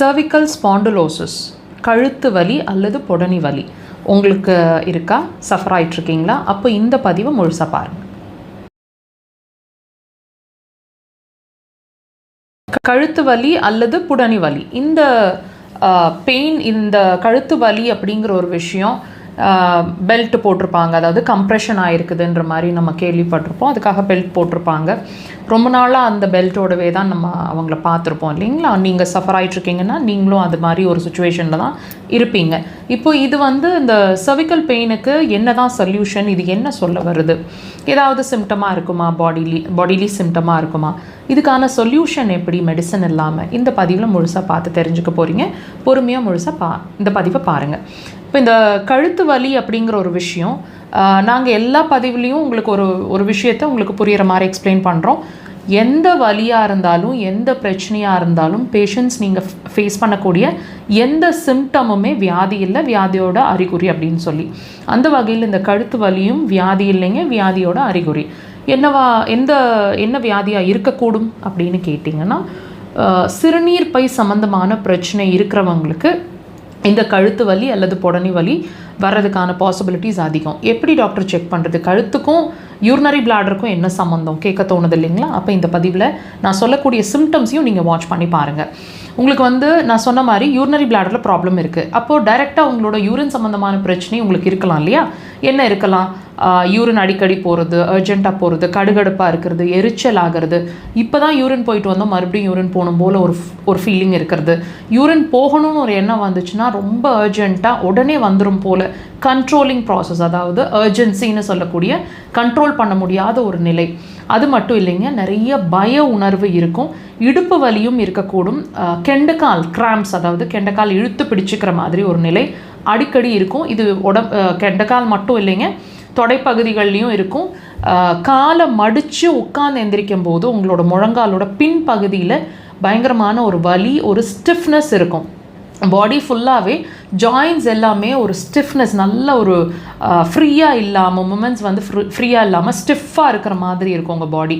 cervical spondylosis கழுத்து வலி அல்லது பொடனி வலி உங்களுக்கு இருக்கா, சஃபர் ஆகிட்ருக்கீங்களா? அப்போ இந்த பதிவை முழுசாக பாருங்கள். கழுத்து வலி அல்லது புடனி வலி, இந்த பெயின், இந்த கழுத்து வலி அப்படிங்கிற ஒரு விஷயம் பெல்ட் போட்டிருப்பாங்க, அதாவது கம்ப்ரெஷன் ஆகிருக்குதுன்ற மாதிரி நம்ம கேள்விப்பட்டிருப்போம். அதுக்காக பெல்ட் போட்டிருப்பாங்க. ரொம்ப நாளாக அந்த பெல்ட்டோடவே தான் நம்ம அவங்கள பார்த்துருப்போம் இல்லைங்களா? நீங்கள் சஃபர் ஆகிட்ருக்கீங்கன்னா நீங்களும் அது மாதிரி ஒரு சுச்சுவேஷனில் தான் இருப்பீங்க. இப்போ இது இந்த சர்விக்கல் பெயினுக்கு என்ன தான் சொல்யூஷன், இது என்ன சொல்ல வருது, ஏதாவது சிம்டமாக இருக்குமா, பாடிலி சிம்டமாக இருக்குமா, இதுக்கான சொல்யூஷன் எப்படி மெடிசன் இல்லாமல், இந்த பதிவில் முழுசாக பார்த்து தெரிஞ்சுக்க போகிறீங்க. பொறுமையாக முழுசாக இந்த பதிவை பாருங்கள். இப்போ இந்த கழுத்து வலி அப்படிங்கிற ஒரு விஷயம் நாங்கள் எல்லா பதிவுலேயும் உங்களுக்கு ஒரு விஷயத்தை உங்களுக்கு புரிகிற மாதிரி எக்ஸ்பிளைன் பண்ணுறோம். எந்த வலியாக இருந்தாலும், எந்த பிரச்சனையாக இருந்தாலும், பேஷண்ட்ஸ் நீங்கள் ஃபேஸ் பண்ணக்கூடிய எந்த சிம்டமுமே வியாதி இல்லை, வியாதியோட அறிகுறி அப்படின்னு சொல்லி. அந்த வகையில் இந்த கழுத்து வலியும் வியாதி இல்லைங்க, வியாதியோட அறிகுறி. என்ன வியாதியாக இருக்கக்கூடும் அப்படின்னு கேட்டிங்கன்னா, சிறுநீர் பை சம்மந்தமான பிரச்சனை இருக்கிறவங்களுக்கு இந்த கழுத்து வலி அல்லது பொடனி வலி வர்றதுக்கான பாசிபிலிட்டிஸ் அதிகம். எப்படி டாக்டர் செக் பண்ணுறது? கழுத்துக்கும் யூரினரி பிளாடருக்கும் என்ன சம்மந்தம் கேட்க தோணுது இல்லைங்களா? அப்போ இந்த பதிவில் நான் சொல்லக்கூடிய சிம்டம்ஸையும் நீங்கள் வாட்ச் பண்ணி பாருங்கள். உங்களுக்கு நான் சொன்ன மாதிரி யூரினரி பிளாடரில் ப்ராப்ளம் இருக்குது. அப்போது டைரெக்டாக உங்களோட யூரின் சம்மந்தமான பிரச்சனை உங்களுக்கு இருக்கலாம் இல்லையா? என்ன இருக்கலாம்? யூரின் அடிக்கடி போகிறது, அர்ஜென்ட்டாக போகிறது, கடுகடுப்பாக இருக்கிறது, எரிச்சல் ஆகிறது, இப்போ தான் யூரின் போயிட்டு வந்தோம் மறுபடியும் யூரின் போகணும் போல் ஒரு ஃபீலிங் இருக்கிறது, யூரின் போகணும்னு ஒரு எண்ணம் வந்துச்சுன்னா ரொம்ப அர்ஜென்ட்டாக உடனே வந்துடும் போல், கண்ட்ரோலிங் ப்ராசஸ், அதாவது அர்ஜென்சின்னு சொல்லக்கூடிய கண்ட்ரோல் பண்ண முடியாத ஒரு நிலை. அது மட்டும் இல்லைங்க, நிறைய பய உணர்வு இருக்கும், இடுப்பு வலியும் இருக்கக்கூடும், கெண்டக்கால் கிராம்ஸ், அதாவது கெண்டக்கால் இழுத்து பிடிச்சிக்கிற மாதிரி ஒரு நிலை அடிக்கடி இருக்கும். இது கெண்டக்கால் மட்டும் இல்லைங்க, தொடைப்பகுதிகள்லையும் இருக்கும். காலை மடித்து உட்கார்ந்து எந்திரிக்கும் போது உங்களோட முழங்காலோட பின்பகுதியில் பயங்கரமான ஒரு வலி, ஒரு ஸ்டிஃப்னஸ் இருக்கும். பாடி ஃபுல்லாகவே ஜாயின்ஸ் எல்லாமே ஒரு ஸ்டிஃப்னஸ், நல்ல ஒரு ஃப்ரீயாக இல்லாமல், மூமெண்ட்ஸ் ஃப்ரீயாக இல்லாமல் ஸ்டிஃபாக இருக்கிற மாதிரி இருக்கும் உங்கள் பாடி.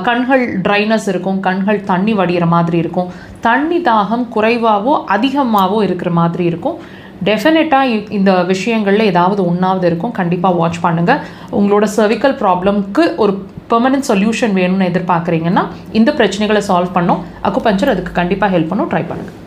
கண்கள் ட்ரைனஸ் இருக்கும், கண்கள் தண்ணி வடிகிற மாதிரி இருக்கும், தண்ணி தாகம் குறைவாகவோ அதிகமாகவோ இருக்கிற மாதிரி இருக்கும். டெஃபினட்டாக இந்த விஷயங்களில் ஏதாவது ஒன்றாவது இருக்கும். கண்டிப்பாக வாட்ச் பண்ணுங்கள். உங்களோட சர்விக்கல் ப்ராப்ளம்க்கு ஒரு பெர்மனன்ட் சொல்யூஷன் வேணும்னு எதிர்பார்க்குறீங்கன்னா, இந்த பிரச்சனைகளை சால்வ் பண்ணோம், அக்குபஞ்சர் அதுக்கு கண்டிப்பாக ஹெல்ப் பண்ணும். ட்ரை பண்ணுங்கள்.